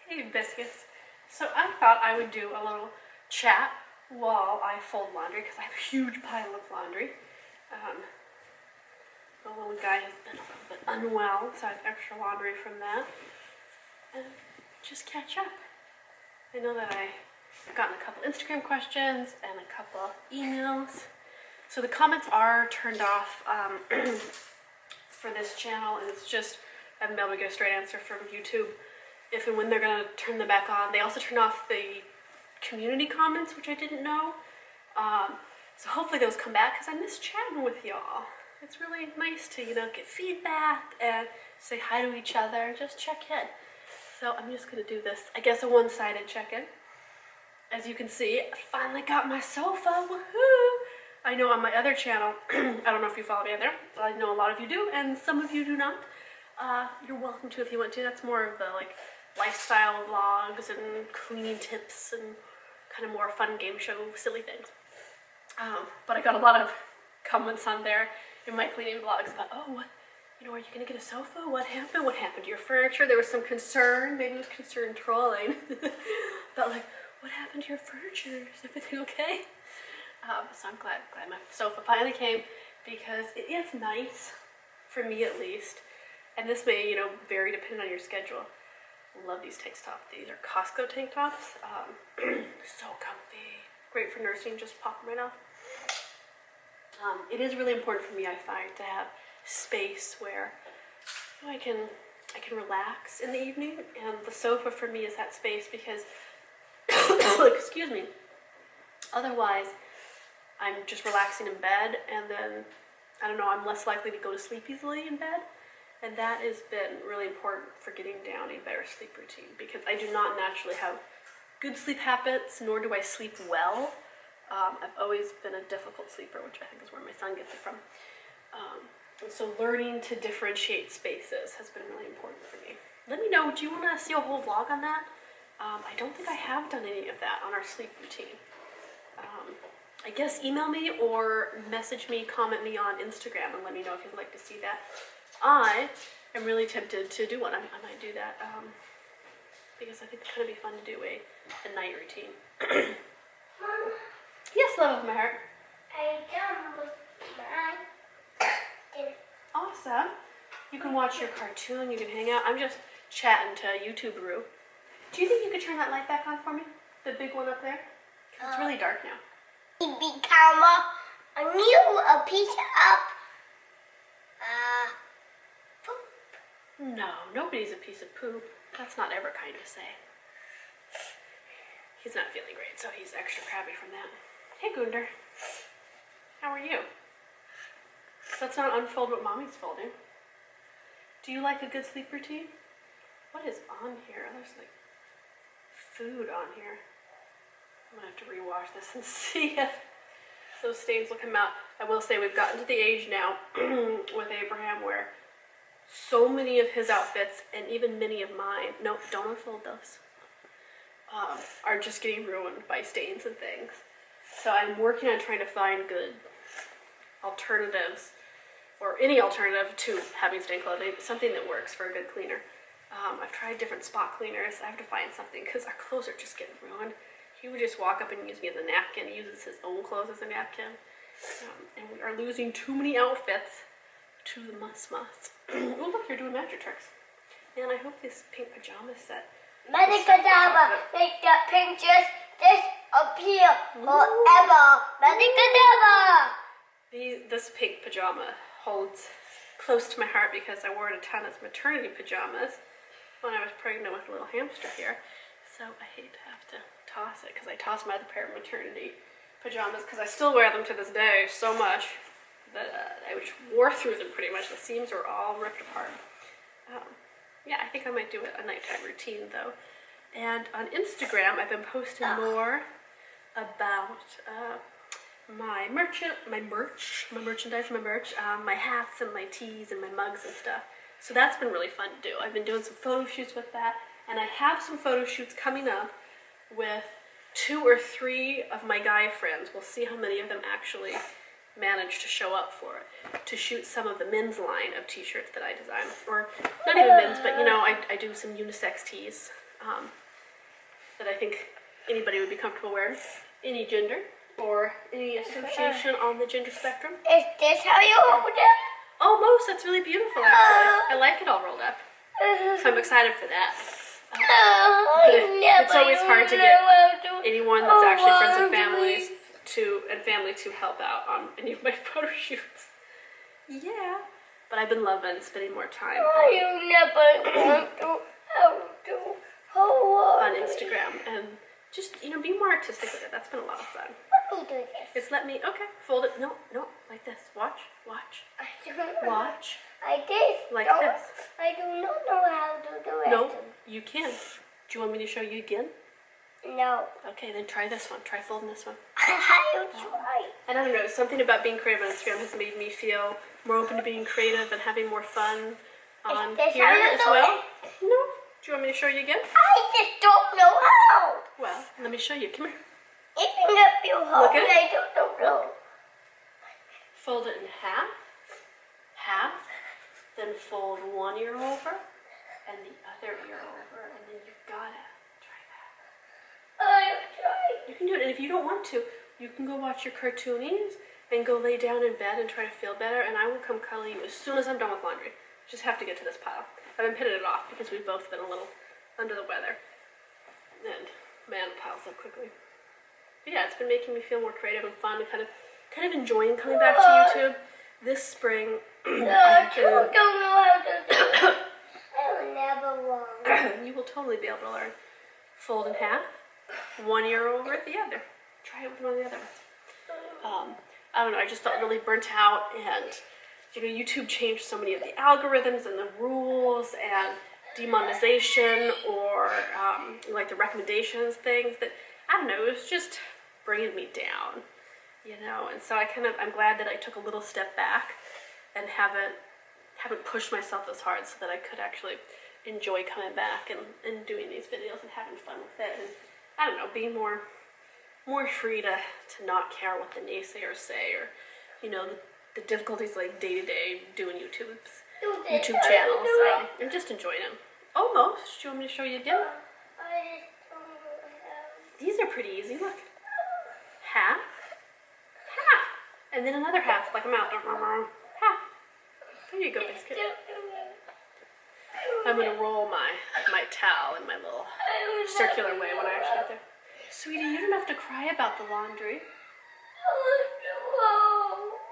Hey, biscuits. So I thought I would do a little chat while I fold laundry because I have a huge pile of laundry. The little guy has been a little bit unwell, so I have extra laundry from that. And just catch up. I know that I've gotten a couple Instagram questions and a couple emails. So the comments are turned off for this channel, and it's just I haven't been able to get a straight answer from YouTube if and when they're going to turn them back on. They also turn off the community comments, which I didn't know. So hopefully those come back because I miss chatting with y'all. It's really nice to, get feedback and say hi to each other, just check in. So I'm just going to do this, I guess, a one-sided check-in. As you can see, I finally got my sofa, woohoo! I know on my other channel, I don't know if you follow me there, but I know a lot of you do, and some of you do not. You're welcome to if you want to. That's more of the lifestyle vlogs and cleaning tips and kind of more fun game show silly things. But I got a lot of comments on there in my cleaning vlogs about, are you going to get a sofa? What happened? What happened to your furniture? There was some concern, maybe it was concern trolling, but what happened to your furniture? Is everything okay? So I'm glad my sofa finally came because it is nice, for me at least. And this may, vary depending on your schedule. Love these tank tops. These are Costco tank tops. So comfy. Great for nursing, just pop them right off. It is really important for me, I find, to have space where I can relax in the evening. And the sofa for me is that space because, excuse me, otherwise I'm just relaxing in bed and then, I'm less likely to go to sleep easily in bed. And that has been really important for getting down a better sleep routine because I do not naturally have good sleep habits, nor do I sleep well. I've always been a difficult sleeper, which I think is where my son gets it from. And so learning to differentiate spaces has been really important for me. Let me know, do you want to see a whole vlog on that? I don't think I have done any of that on our sleep routine. I guess email me or message me, comment me on Instagram and let me know if you'd like to see that. I am really tempted to do one. I might do that because I think it's going to be fun to do a night routine. Mom, Yes, love of my heart. I done with my Awesome. You can watch your cartoon. You can hang out. I'm just chatting to YouTube-roo. Do you think you could turn that light back on for me? The big one up there? 'Cause it's really dark now. become a new piece of poop. No, nobody's a piece of poop. That's not ever kind to say. He's not feeling great, so he's extra crabby from that. Hey, Gunder. How are you? Let's not unfold what Mommy's folding. Do you like a good sleep routine? What is on here? There's food on here. I'm gonna have to rewash this and see if those stains will come out. I will say we've gotten to the age now with Abraham where so many of his outfits and even many of mine, no, don't unfold those, are just getting ruined by stains and things. So I'm working on trying to find good alternatives or any alternative to having stained clothing, something that works for a good cleaner. I've tried different spot cleaners. I have to find something because our clothes are just getting ruined. He would just walk up and use me as a napkin. He uses his own clothes as a napkin. And we are losing too many outfits to the muss-muss. Oh, look, you're doing magic tricks. And I hope this pink pajama set. Medicadabra, make the pictures disappear forever. Medicadabra! This pink pajama holds close to my heart because I wore it a ton as maternity pajamas when I was pregnant with a little hamster here. So I hate to have to toss it because I tossed my other pair of maternity pajamas because I still wear them to this day so much that I just wore through them pretty much. The seams were all ripped apart. Yeah, I think I might do a nighttime routine though. And on Instagram, I've been posting more about my merchandise, my hats and my tees and my mugs and stuff. So that's been really fun to do. I've been doing some photo shoots with that, and I have some photo shoots coming up with 2 or 3 of my guy friends. We'll see how many of them actually manage to show up for it, to shoot some of the men's line of t-shirts that I design, or not even men's, but I do some unisex tees that I think anybody would be comfortable wearing, any gender or any association on the gender spectrum. Is this how you hold it? Almost. That's really beautiful, actually. I like it all rolled up, so I'm excited for that. It's always hard to get anyone that's actually friends and family to help out on any of my photo shoots. Yeah, but I've been loving spending more time on Instagram and just, be more artistic with it. That's been a lot of fun. Let me do this. It's fold it. No, like this. Watch. I don't know. Watch. Like this. Like No, this. I do not know how to do it. No, you can. Do you want me to show you again? No. Okay, then try this one. Try folding this one. I'll try. And I don't know, something about being creative on Instagram has made me feel more open to being creative and having more fun on this here how you as do well. No. Do you want me to show you again? I just don't know how. Well, let me show you. Come here. Open up your hole. Look at it. I don't know. Fold it in half, then fold one ear over and the other ear over, and then you've got it. Try that. I'll try. You can do it, and if you don't want to, you can go watch your cartoonies and go lay down in bed and try to feel better, and I will come cuddle you as soon as I'm done with laundry. Just have to get to this pile. I've been pitting it off because we've both been a little under the weather. And man, it piles up quickly. But yeah, it's been making me feel more creative and fun and kind of enjoying coming back to YouTube. This spring, I don't know how to do it. I will never learn. you will totally be able to learn. Fold in half, one ear over the other. Try it with one of the other ones. I don't know, I just felt really burnt out, and YouTube changed so many of the algorithms and the rules and demonetization or like the recommendations things that, I don't know, it was just bringing me down, and so I'm glad that I took a little step back and haven't pushed myself as hard so that I could actually enjoy coming back and doing these videos and having fun with it, and I don't know, being more free to not care what the naysayers say, or the difficulties like day-to-day doing YouTube channels. I'm just enjoying them. Almost. Do you want me to show you again? I just don't know how. These are pretty easy. Look. Half. And then another half, like a mouth. Half. There you go, Biscuit. I'm going to roll my towel in my little circular way when I actually get there. Sweetie, you don't have to cry about the laundry.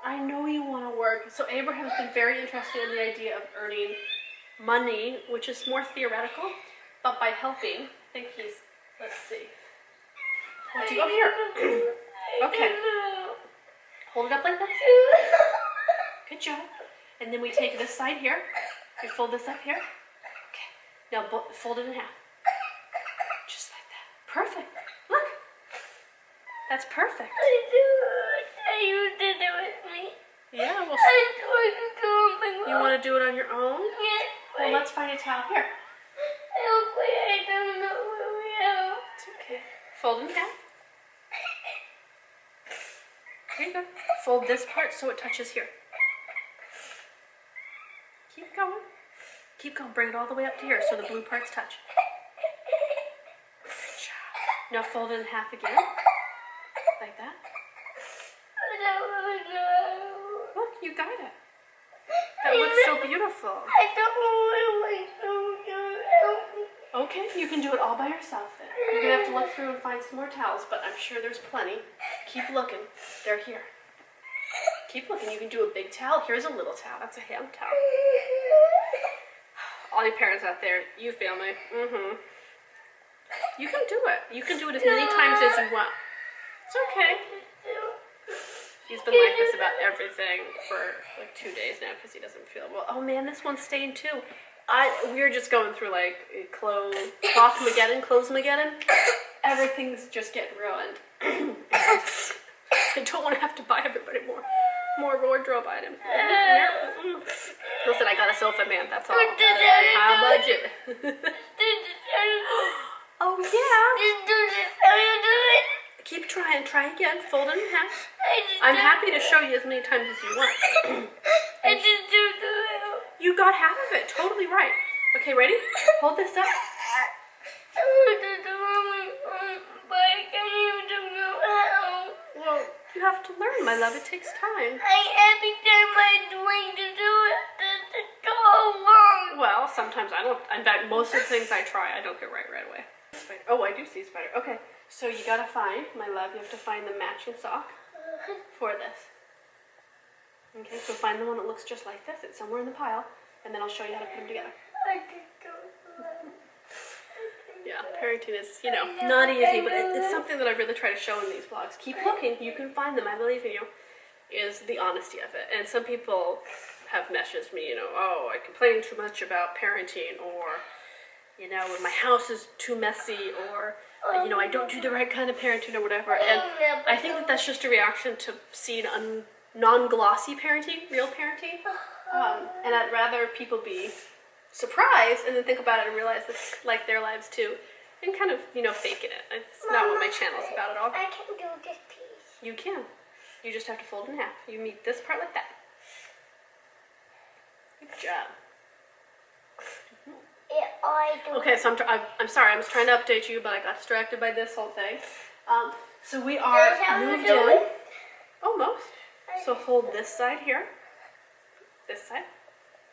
I know you want to work. So Abraham's been very interested in the idea of earning money, which is more theoretical, but by helping, I think let's see. What do you go here? Okay. Hold it up like that. Good job. And then we take this side here. We fold this up here. Okay. Now fold it in half. Just like that. Perfect. Look. That's perfect. You did it with me. Yeah, well, I tried to do it with you want to do it on your own? Yes. Well, let's find a towel here. I don't know where we are. It's okay. Fold in half. There you go. Fold this part so it touches here. Keep going. Keep going. Bring it all the way up to here so the blue parts touch. Good job. Now fold it in half again. Like that. Look, you got it. That looks so beautiful. I don't know where my phone is. Okay, you can do it all by yourself then. You're going to have to look through and find some more towels, but I'm sure there's plenty. Keep looking. They're here. Keep looking. You can do a big towel. Here's a little towel. That's a hand towel. All you parents out there, you feel me. You can do it. You can do it as many times as you want. It's okay. He's been like this about everything for like 2 days now because he doesn't feel well. Oh man, this one's staying too. We're just going through like clothes-mageddon. Everything's just getting ruined. I don't want to have to buy everybody more wardrobe items. Listen, I got a sofa, man. That's all. High budget. Oh yeah. Keep trying. Try again. Fold it in half. I'm happy to show you as many times as you want. You got half of it. Totally right. Okay, ready? Hold this up. my love. It takes time. Every time I try to do it, it's so long. Well, sometimes I don't. In fact, most of the things I try, I don't get right away. Oh, I do see a spider. Okay, so you gotta find, my love, you have to find the matching sock for this. Okay, so find the one that looks just like this. It's somewhere in the pile, and then I'll show you how to put them together. I just don't know. Yeah, parenting is, you know, not easy, but it's something that I really try to show in these vlogs. Keep looking, you can find them, I believe in you, is the honesty of it. And some people have messaged me, you know, oh, I complain too much about parenting, or, you know, my house is too messy, or, you know, I don't do the right kind of parenting or whatever. And I think that that's just a reaction to seeing non-glossy parenting, real parenting. And I'd rather people be surprised and then think about it and realize it's like their lives too, and kind of, you know, faking it. It's not what my channel is about at all. I can do this piece. You can. You just have to fold in half. You meet this part like that. Good job. Yeah, I do. Okay, so I'm sorry, I was trying to update you, but I got distracted by this whole thing. So we are moved in. Almost. So hold this side here. This side.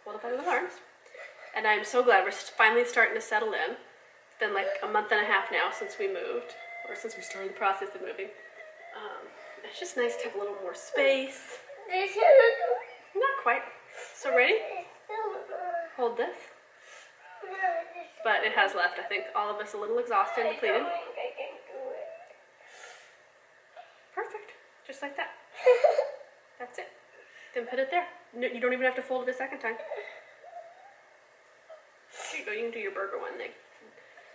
Hold it by the arms. And I'm so glad we're finally starting to settle in. It's been like a month and a half now since we moved, or since we started the process of moving. It's just nice to have a little more space. Not quite. So ready? Hold this. But it has left, I think, all of us a little exhausted and depleted. Perfect. Just like that. That's it. Then put it there. No, you don't even have to fold it a second time. There you go. You can do your burger one thing.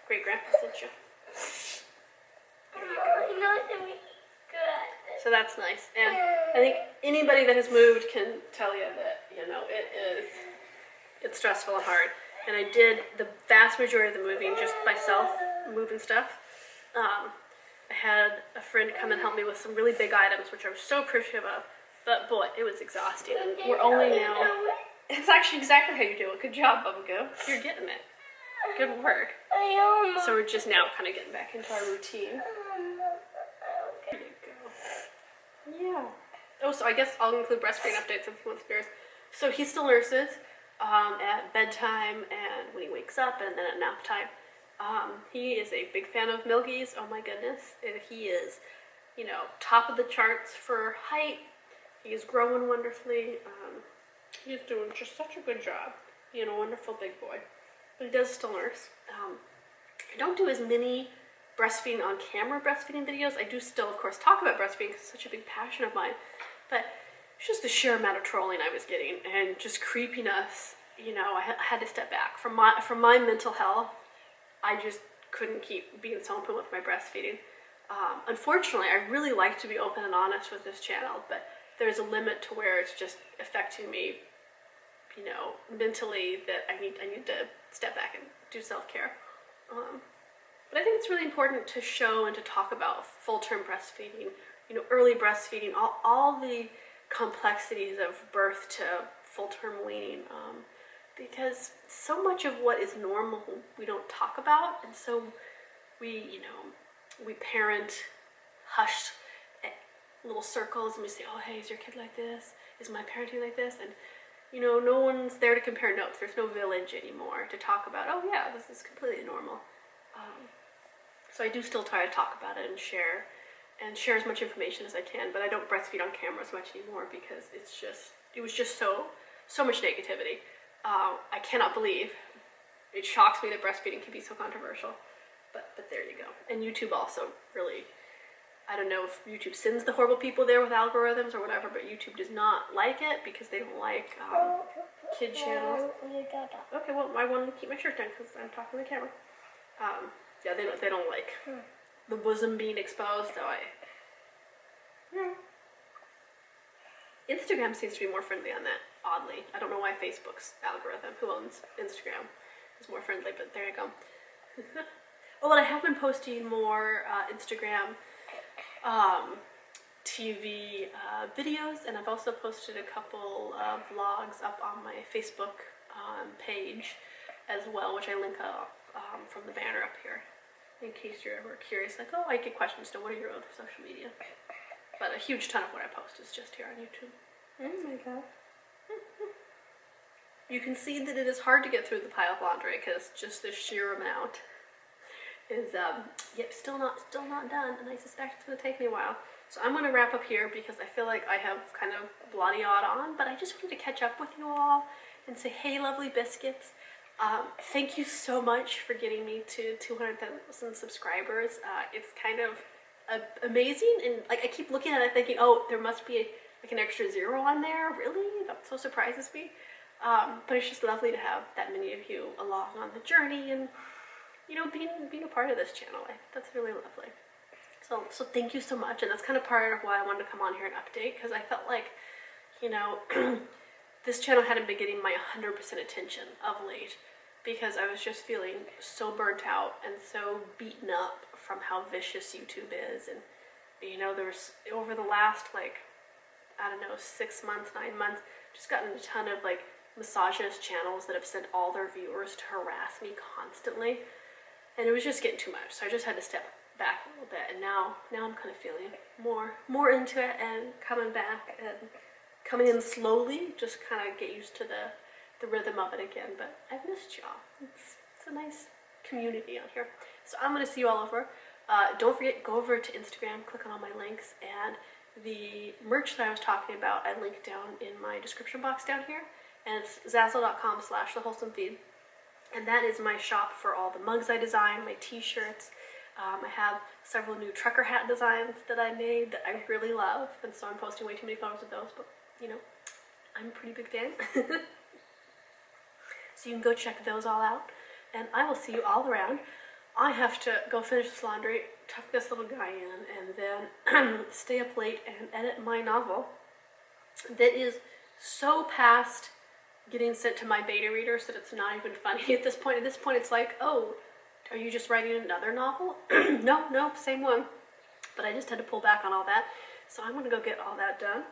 Great grandpa sent you. There you go. So that's nice. And I think anybody that has moved can tell you that, you know, it's stressful and hard. And I did the vast majority of the moving just myself, moving stuff. I had a friend come and help me with some really big items, which I was so appreciative of. But boy, it was exhausting. And we're only now. It's actually exactly how you do it. Good job, Bubba. You're getting it. Good work. So we're just now kind of getting back into our routine. There you go. Yeah. Oh, so I guess I'll include breastfeeding updates if he wants to. So he still nurses at bedtime and when he wakes up, and then at nap time. He is a big fan of Milky's. Oh my goodness. And he is, you know, top of the charts for height. He is growing wonderfully. He's doing just such a good job. Being a wonderful big boy. But he does still nurse. I don't do as many breastfeeding on camera breastfeeding videos. I do still, of course, talk about breastfeeding because it's such a big passion of mine. But it's just the sheer amount of trolling I was getting and just creepiness. You know, I had to step back. From my mental health, I just couldn't keep being so open with my breastfeeding. Unfortunately, I really like to be open and honest with this channel, but there's a limit to where it's just affecting me, you know, mentally, that I need to step back and do self-care. But I think it's really important to show and to talk about full-term breastfeeding, you know, early breastfeeding, all the complexities of birth to full-term weaning, because so much of what is normal we don't talk about, and so we parent hushed little circles, and we say, oh, hey, is your kid like this? Is my parenting like this? And, you know, no one's there to compare notes. There's no village anymore to talk about, oh, yeah, this is completely normal. So I do still try to talk about it and share as much information as I can, but I don't breastfeed on camera as much anymore because it was just so much negativity. I cannot believe, it shocks me that breastfeeding can be so controversial, but there you go. And YouTube also really, I don't know if YouTube sends the horrible people there with algorithms or whatever, but YouTube does not like it because they don't like kid channels. Okay, well, I wanted to keep my shirt down because I'm talking to the camera. Yeah, they don't like the bosom being exposed, so Instagram seems to be more friendly on that, oddly. I don't know why Facebook's algorithm, who owns Instagram, is more friendly, but there you go. Oh, and I have been posting more Instagram TV videos, and I've also posted a couple of vlogs up on my Facebook page as well, which I link up from the banner up here, in case you're ever curious, like, oh, I get questions, so what are your other social media? But a huge ton of what I post is just here on YouTube. Oh my god. You can see that it is hard to get through the pile of laundry because just the sheer amount is yep, still not done, and I suspect it's gonna take me a while. So I'm gonna wrap up here because I feel like I have kind of blotty-awed on, but I just wanted to catch up with you all and say, hey, lovely biscuits. Thank you so much for getting me to 200,000 subscribers. It's kind of amazing, and like I keep looking at it thinking, oh, there must be like an extra 0 on there. Really? That so surprises me. But it's just lovely to have that many of you along on the journey, and you know, being a part of this channel. I think that's really lovely. So thank you so much, and that's kind of part of why I wanted to come on here and update, because I felt like, you know, this channel hadn't been getting my 100% attention of late, because I was just feeling so burnt out and so beaten up from how vicious YouTube is. And you know, there's over the last, like, I don't know, 6 months, 9 months, just gotten a ton of like misogynist channels that have sent all their viewers to harass me constantly, and it was just getting too much. So I just had to step back a little bit, and now I'm kind of feeling more into it and coming back and coming in slowly, just kind of get used to the rhythm of it again. But I've missed y'all. It's a nice community out here. So I'm gonna see you all over. Don't forget, go over to Instagram, click on all my links, and the merch that I was talking about I linked down in my description box down here, and it's zazzle.com/thewholesomefeed, and that is my shop for all the mugs I design, my t-shirts. I have several new trucker hat designs that I made that I really love, and so I'm posting way too many photos of those, but you know, I'm a pretty big fan. So you can go check those all out, and I will see you all around. I have to go finish this laundry, tuck this little guy in, and then stay up late and edit my novel that is so past getting sent to my beta readers that it's not even funny at this point. At this point, it's like, oh, are you just writing another novel? No, same one. But I just had to pull back on all that. So I'm gonna go get all that done,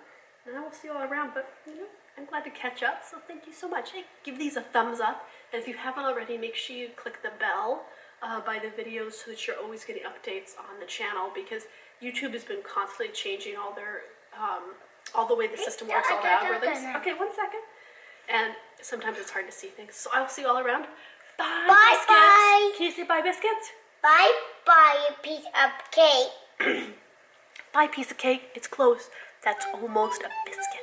and I will see you all around. But you know, I'm glad to catch up, so thank you so much. Hey, give these a thumbs up, and if you haven't already, make sure you click the bell by the videos so that you're always getting updates on the channel, because YouTube has been constantly changing all their all the way the system works, all the algorithms. Okay, 1 second. And sometimes it's hard to see things. So I will see you all around. Bye, biscuits. Bye. Can you say bye, biscuits? Bye, piece of cake. Bye, piece of cake. It's close. That's almost a biscuit.